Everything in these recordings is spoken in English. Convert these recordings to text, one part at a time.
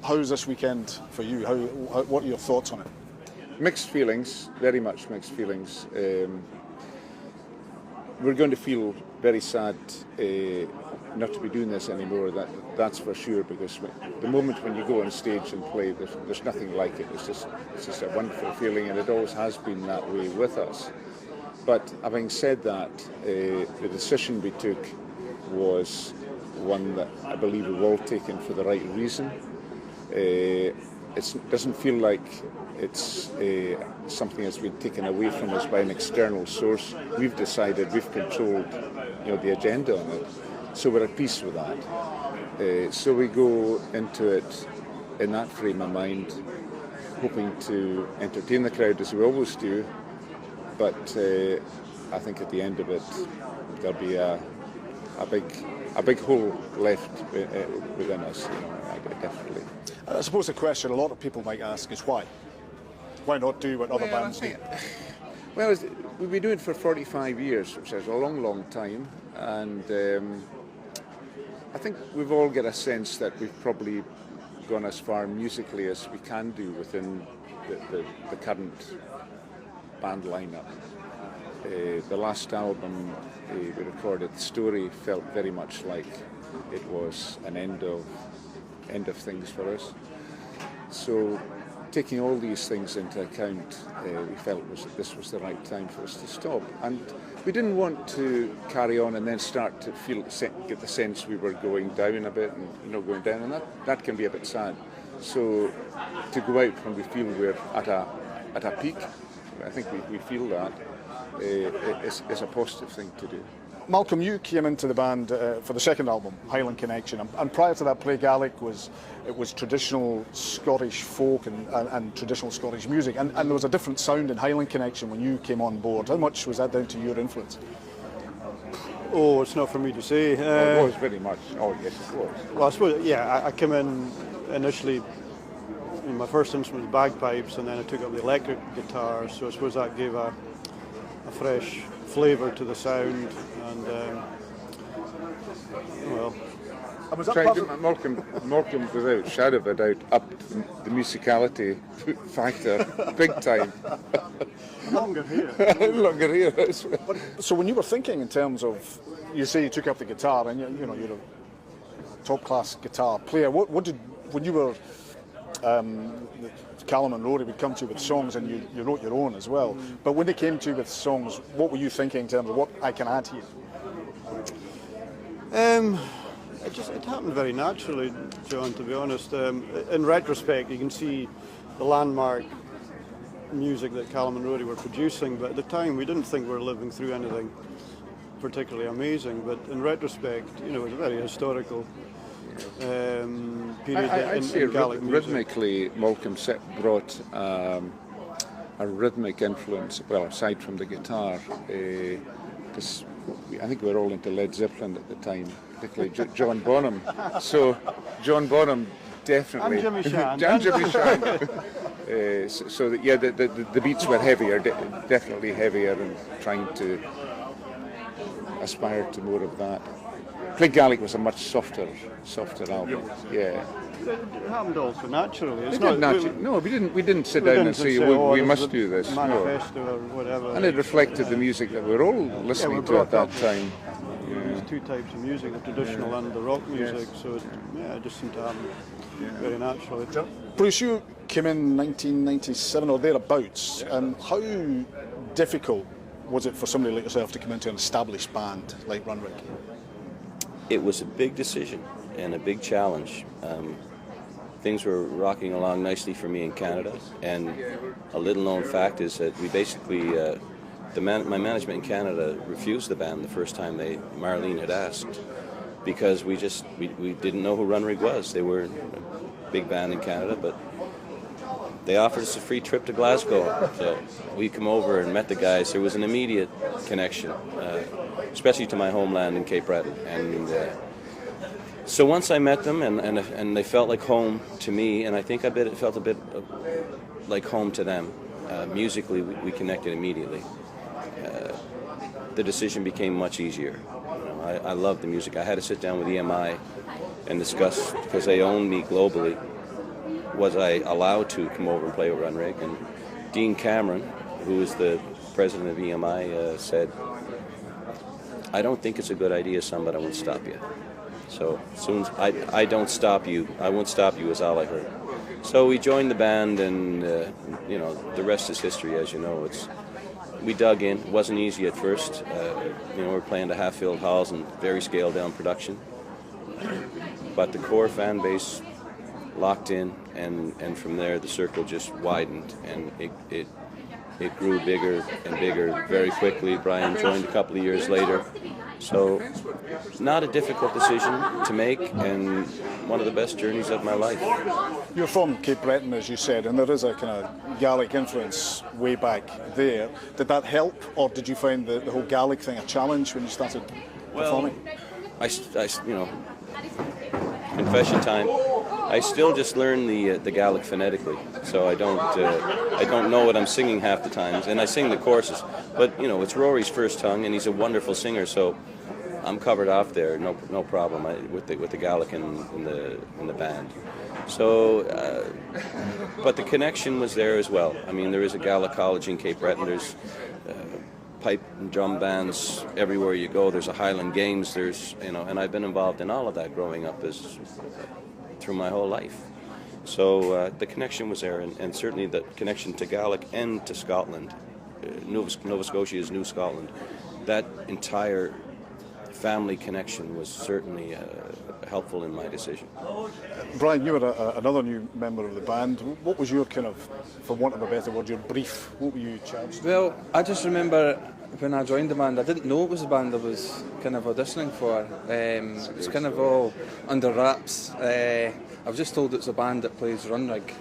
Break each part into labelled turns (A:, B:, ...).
A: How's this weekend for you? What are your thoughts on it?
B: Mixed feelings, very much mixed feelings. We're going to feel very sad not to be doing this anymore, that's for sure, because the moment when you go on stage and play, there's nothing like it. It's just a wonderful feeling, and it always has been that way with us. But having said that, the decision we took was one that I believe we've all taken for the right reason. It doesn't feel like it's something that's been taken away from us by an external source. We've decided, we've controlled, the agenda on it, so we're at peace with that. So we go into it in that frame of mind, hoping to entertain the crowd as we always do. But I think at the end of it, there'll be a big hole left within us, definitely.
A: I suppose the question a lot of people might ask is why? Why not do what other bands do?
B: Well, we've been doing it for 45 years, which is a long, long time, and I think we've all got a sense that we've probably gone as far musically as we can do within the current band lineup. The last album we recorded, The Story, felt very much like it was an end of things for us. So, taking all these things into account, we felt this was the right time for us to stop. And we didn't want to carry on and then start to get the sense we were going down a bit, and going down, and that can be a bit sad. So, to go out when we feel we're at a peak, I think we feel that is a positive thing to do.
A: Malcolm, you came into the band for the second album, Highland Connection, and prior to that, Play Gaelic was traditional Scottish folk and traditional Scottish music, and there was a different sound in Highland Connection when you came on board. How much was that down to your influence?
C: Oh, it's not for me to say.
B: It was very much. Oh yes, of course.
C: Well, I suppose, I came in initially. My first instrument was bagpipes, and then I took up the electric guitar. So I suppose that gave a fresh flavour to the sound, and
B: I was Malcolm, without shadow of a doubt, upped the musicality factor big time.
C: Longer here.
B: Longer here.
A: So when you were thinking in terms of, you say you took up the guitar, and you're a top class guitar player. When you were Callum and Rory would come to you with songs, and you wrote your own as well. But when they came to you with songs, what were you thinking in terms of what I can add here?
C: It happened very naturally, John, to be honest. In retrospect, you can see the landmark music that Callum and Rory were producing, but at the time we didn't think we were living through anything particularly amazing. But in retrospect, it was a very historical period
B: I'd say
C: in Gaelic music.
B: Rhythmically, Malcolm brought a rhythmic influence, well, aside from the guitar, because I think we were all into Led Zeppelin at the time, particularly John Bonham. So John Bonham definitely...
C: And Jimmy Shan.
B: And Jimmy Shan. The beats were heavier, definitely heavier, and trying to aspire to more of that. Play Gaelic was a much softer album. Yeah.
C: It happened also naturally.
B: We didn't sit down and say, we must do this.
C: Manifesto or whatever.
B: And it reflected the music that we were all listening to at that time.
C: There's two types of music, the traditional and the rock music, so it just seemed to happen very naturally.
A: Bruce, you came in 1997 or thereabouts. How difficult was it for somebody like yourself to come into an established band like Runrig?
D: It was a big decision and a big challenge. Things were rocking along nicely for me in Canada, and a little known fact is that we basically, my management in Canada refused the band the first time Marlene had asked, because we didn't know who Runrig was. They were a big band in Canada, but they offered us a free trip to Glasgow. So we come over and met the guys. There was an immediate connection, especially to my homeland in Cape Breton. And so once I met them, and they felt like home to me, and I think it felt a bit like home to them. Musically, we connected immediately. The decision became much easier. I love the music. I had to sit down with EMI and discuss, because they own me globally. was I allowed to come over and play with Runrig. And Dean Cameron, who is the president of EMI, said, "I don't think it's a good idea, son, but I won't stop you." So as soon as I don't stop you, I won't stop you is all I heard. So we joined the band, and the rest is history, as you know. We dug in. It wasn't easy at first. We're playing to half-filled halls and very scaled-down production. But the core fan base locked in, and from there the circle just widened, and it grew bigger and bigger very quickly. Brian joined a couple of years later. So not a difficult decision to make, and one of the best journeys of my life.
A: You're from Cape Breton, as you said, and there is a kind of Gaelic influence way back there. Did that help, or did you find the whole Gaelic thing a challenge when you started performing?
D: I confession time. I still just learn the Gaelic phonetically, so I don't know what I'm singing half the times, and I sing the choruses. But it's Rory's first tongue, and he's a wonderful singer, so I'm covered off there, no problem with the Gaelic in the band. So, but the connection was there as well. I mean, there is a Gaelic college in Cape Breton. There's pipe and drum bands everywhere you go. There's a Highland Games. And I've been involved in all of that growing up through my whole life. So the connection was there, and certainly the connection to Gaelic and to Scotland. Nova Scotia is New Scotland. That entire family connection was certainly helpful in my decision.
A: Brian, you were another new member of the band. What was your kind of, for want of a better word, your brief? What were you charged?
E: Well, I just remember when I joined the band, I didn't know it was a band I was kind of auditioning for. It was kind of all under wraps. I was just told it's a band that plays Runrig.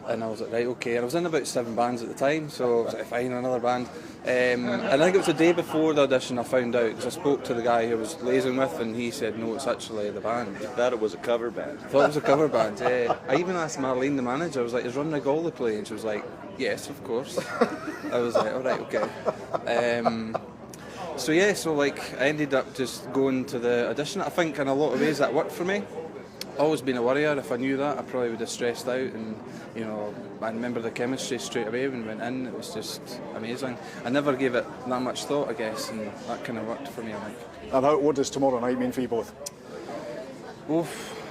E: And I was like, right, okay. And I was in about 7 bands at the time, so I was like, fine, another band. And I think it was the day before the audition I found out, because I spoke to the guy who I was liaising with, and he said, no, it's actually the band.
D: I thought it was a cover band.
E: I thought it was a cover band, yeah. I even asked Marlene, the manager, I was like, is Runrig all the play? And she was like, yes, of course. I was like, all right, okay. So I ended up just going to the audition. I think in a lot of ways that worked for me. Always been a worrier. If I knew that, I probably would have stressed out, and I remember the chemistry straight away when we went in. It was just amazing. I never gave it that much thought, I guess, and that kind of worked for me, I think.
A: And what does tomorrow night mean for you both?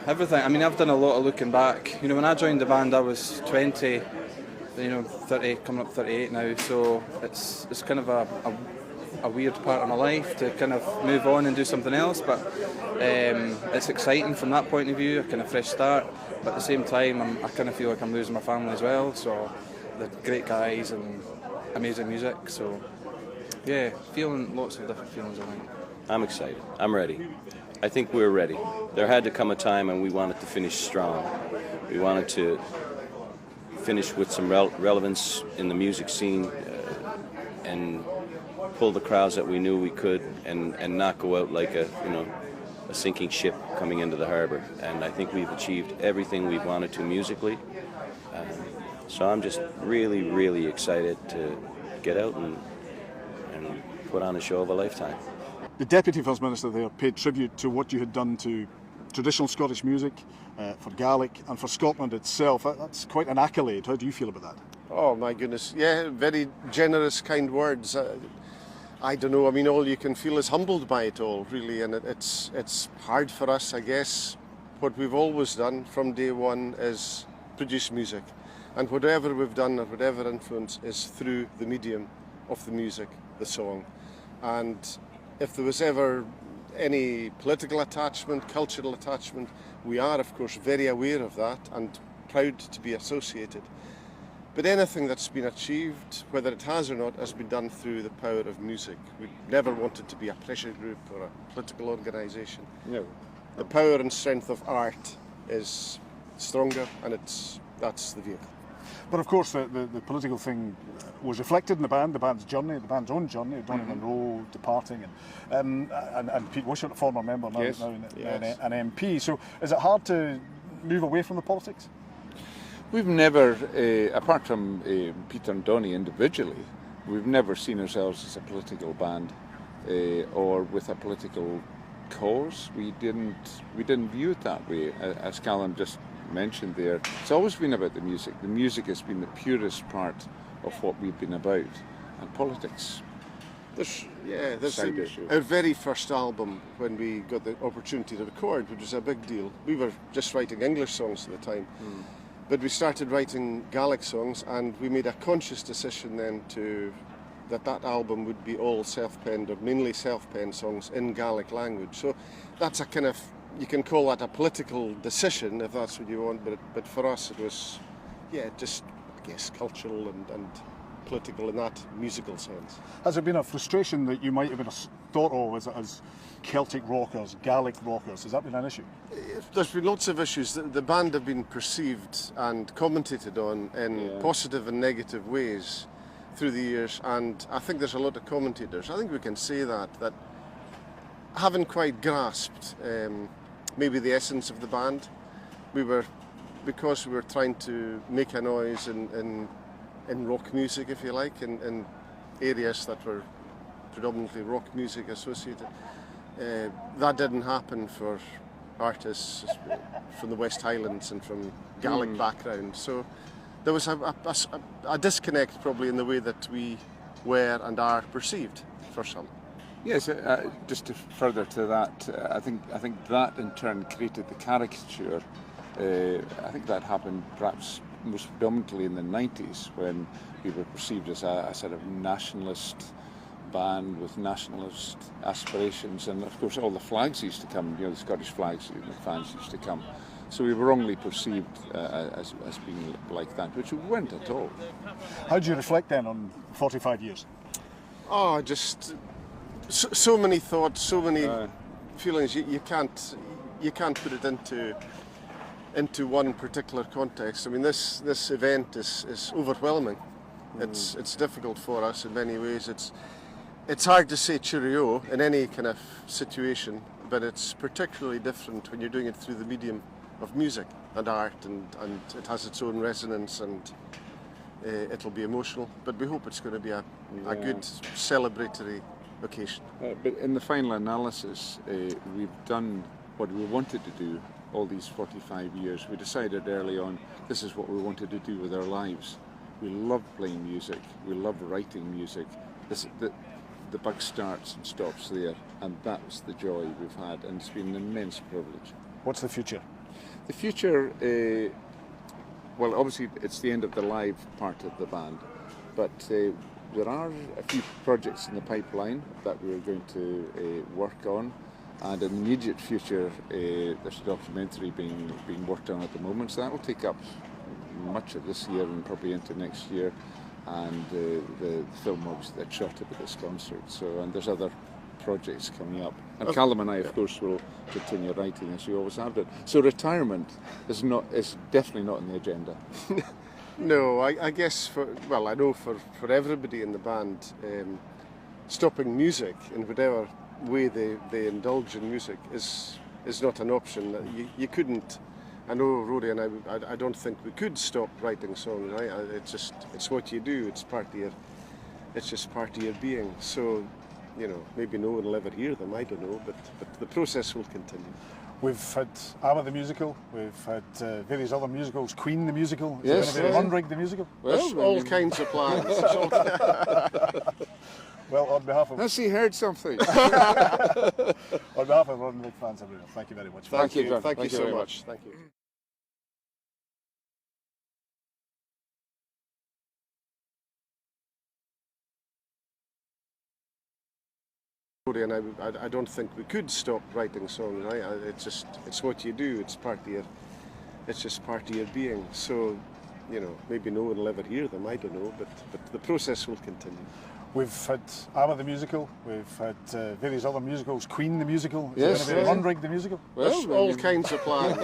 E: Everything. I mean, I've done a lot of looking back. When I joined the band, I was 20, 30, coming up 38 now, so it's kind of a weird part of my life to kind of move on and do something else, but it's exciting from that point of view, a kind of fresh start, but at the same time I kind of feel like I'm losing my family as well, so they're great guys and amazing music, so yeah, feeling lots of different feelings, I think.
D: I'm excited. I'm ready. I think we're ready. There had to come a time when we wanted to finish strong. We wanted to finish with some relevance in the music scene and pull the crowds that we knew we could, and not go out like a sinking ship coming into the harbour. And I think we've achieved everything we've wanted to musically. So I'm just really, really excited to get out and put on a show of a lifetime.
A: The Deputy First Minister there paid tribute to what you had done to traditional Scottish music, for Gaelic and for Scotland itself. That's quite an accolade. How do you feel about that?
F: Oh my goodness, yeah, very generous, kind words. I don't know, I mean, all you can feel is humbled by it all, really, and it's hard for us, I guess. What we've always done from day one is produce music, and whatever we've done or whatever influence is through the medium of the music, the song. And if there was ever any political attachment, cultural attachment, we are, of course, very aware of that and proud to be associated. But anything that's been achieved, whether it has or not, has been done through the power of music. We never wanted to be a pressure group or a political organisation. No. The power and strength of art is stronger, and that's the vehicle.
A: But of course, the political thing was reflected in the band's journey, the band's own journey. Donny Munro departing, and Pete Wishart, a former member now,
F: yes.
A: an MP. So is it hard to move away from the politics?
B: We've never, apart from Peter and Donny individually, we've never seen ourselves as a political band or with a political cause. We didn't view it that way. As Callum just mentioned there, it's always been about the music. The music has been the purest part of what we've been about, and politics.
F: There's our very first album, when we got the opportunity to record, which was a big deal. We were just writing English songs at the time, but we started writing Gaelic songs, and we made a conscious decision then that album would be all self-penned, or mainly self-penned songs in Gaelic language. So that's a kind of, you can call that a political decision if that's what you want, but for us it was, just, I guess, cultural and political in that musical sense.
A: Has it been a frustration that you might have been thought of as Celtic rockers, Gaelic rockers? Has that been an issue?
F: There's been lots of issues. The band have been perceived and commentated on in positive and negative ways through the years, and I think there's a lot of commentators. I think we can say that haven't quite grasped maybe the essence of the band. Because we were trying to make a noise in rock music, if you like, in areas that were predominantly rock music associated. That didn't happen for artists from the West Highlands and from Gaelic background. So there was a disconnect probably in the way that we were and are perceived for some.
B: Yes, just to further to that, I think that in turn created the caricature. I think that happened perhaps most predominantly in the 90s, when we were perceived as a sort of nationalist band with nationalist aspirations, and of course all the flags used to come, the Scottish flags, the fans used to come. So we were wrongly perceived as being like that, which we weren't at all.
A: How do you reflect then on 45 years?
F: Oh, just so many thoughts, so many feelings. You can't put it into one particular context. I mean, this event is overwhelming. It's difficult for us in many ways. It's hard to say cheerio in any kind of situation, but it's particularly different when you're doing it through the medium of music and art, and it has its own resonance, and it'll be emotional. But we hope it's going to be a good celebratory occasion.
B: But in the final analysis, we've done what we wanted to do all these 45 years. We decided early on this is what we wanted to do with our lives. We love playing music, we love writing music. The buck starts and stops there, and that's the joy we've had, and it's been an immense privilege.
A: What's the future?
B: The future, well, obviously it's the end of the live part of the band, but there are a few projects in the pipeline that we're going to work on. And in the immediate future, there's a documentary being worked on at the moment, so that will take up much of this year and probably into next year. And the film obviously that shot up at this concert. So, and there's other projects coming up. And Callum and I, of course, will continue writing as we always have done. So retirement is definitely not on the agenda.
F: No, I guess I know for everybody in the band, stopping music in whatever way they indulge in music is not an option. You couldn't. I know Rory and I don't think we could stop writing songs. Right? It's what you do. It's just part of your being. So, maybe no one will ever hear them. I don't know, but the process will continue.
A: We've had ABBA the musical. We've had various other musicals. Queen the musical.
B: Yes.
A: Runrig the musical.
F: There's all kinds of plans.
A: Well, on behalf of...
B: Has he heard something?
A: On behalf of Runrig fans everywhere, thank you very much.
F: Thank you.
B: John.
F: Thank you so
B: very
F: much. Thank you. Rory and I don't think we could stop writing songs. Right? It's what you do. It's just part of your being. So, maybe no one will ever hear them. I don't know, but the process will continue.
A: We've had ABBA the musical. We've had various other musicals. Queen the musical.
B: Yes.
A: Runrig the musical.
F: There's all kinds of plans.